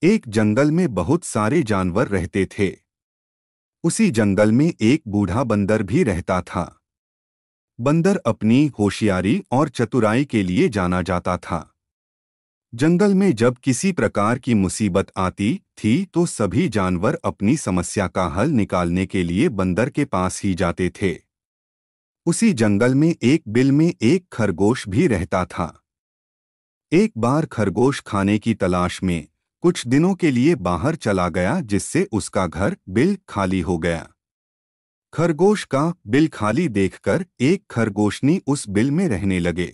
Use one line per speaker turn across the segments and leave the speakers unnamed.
एक जंगल में बहुत सारे जानवर रहते थे। उसी जंगल में एक बूढ़ा बंदर भी रहता था। बंदर अपनी होशियारी और चतुराई के लिए जाना जाता था। जंगल में जब किसी प्रकार की मुसीबत आती थी तो सभी जानवर अपनी समस्या का हल निकालने के लिए बंदर के पास ही जाते थे। उसी जंगल में एक बिल में एक खरगोश भी रहता था। एक बार खरगोश खाने की तलाश में कुछ दिनों के लिए बाहर चला गया, जिससे उसका घर बिल खाली हो गया। खरगोश का बिल खाली देखकर एक खरगोशनी उस बिल में रहने लगे।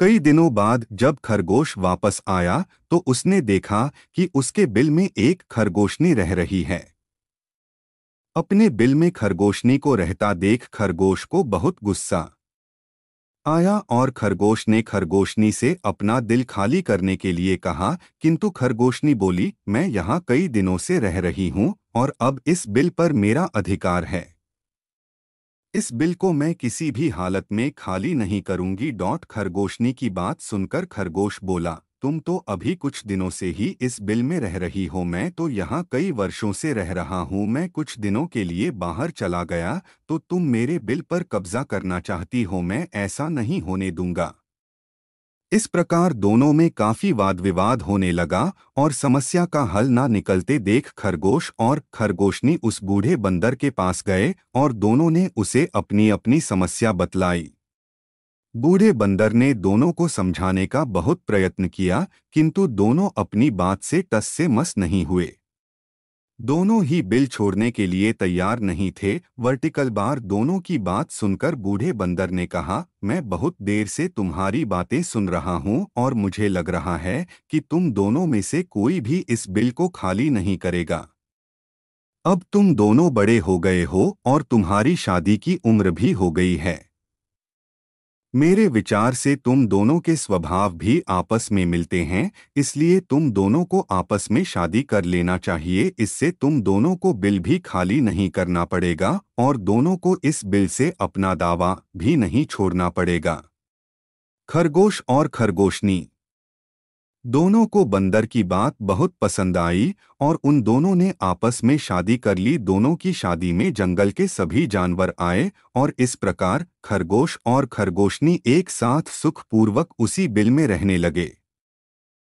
कई दिनों बाद जब खरगोश वापस आया तो उसने देखा कि उसके बिल में एक खरगोशनी रह रही है। अपने बिल में खरगोशनी को रहता देख खरगोश को बहुत गुस्सा आया और खरगोश ने खरगोशनी से अपना दिल खाली करने के लिए कहा, किंतु खरगोशनी बोली, मैं यहाँ कई दिनों से रह रही हूँ और अब इस बिल पर मेरा अधिकार है। इस बिल को मैं किसी भी हालत में खाली नहीं करूंगी। खरगोशनी की बात सुनकर खरगोश बोला, तुम तो अभी कुछ दिनों से ही इस बिल में रह रही हो, मैं तो यहाँ कई वर्षों से रह रहा हूँ। मैं कुछ दिनों के लिए बाहर चला गया तो तुम मेरे बिल पर कब्जा करना चाहती हो, मैं ऐसा नहीं होने दूंगा। इस प्रकार दोनों में काफी वाद विवाद होने लगा और समस्या का हल ना निकलते देख खरगोश और खरगोशनी उस बूढ़े बंदर के पास गए और दोनों ने उसे अपनी अपनी समस्या बतलाई। बूढ़े बंदर ने दोनों को समझाने का बहुत प्रयत्न किया, किंतु दोनों अपनी बात से टस से मस नहीं हुए। दोनों ही बिल छोड़ने के लिए तैयार नहीं थे। वर्टिकल बार दोनों की बात सुनकर बूढ़े बंदर ने कहा, मैं बहुत देर से तुम्हारी बातें सुन रहा हूँ और मुझे लग रहा है कि तुम दोनों में से कोई भी इस बिल को खाली नहीं करेगा। अब तुम दोनों बड़े हो गए हो और तुम्हारी शादी की उम्र भी हो गई है। मेरे विचार से तुम दोनों के स्वभाव भी आपस में मिलते हैं, इसलिए तुम दोनों को आपस में शादी कर लेना चाहिए। इससे तुम दोनों को बिल भी खाली नहीं करना पड़ेगा और दोनों को इस बिल से अपना दावा भी नहीं छोड़ना पड़ेगा। खरगोश और खरगोशनी दोनों को बंदर की बात बहुत पसंद आई और उन दोनों ने आपस में शादी कर ली। दोनों की शादी में जंगल के सभी जानवर आए और इस प्रकार खरगोश और खरगोशनी एक साथ सुखपूर्वक उसी बिल में रहने लगे।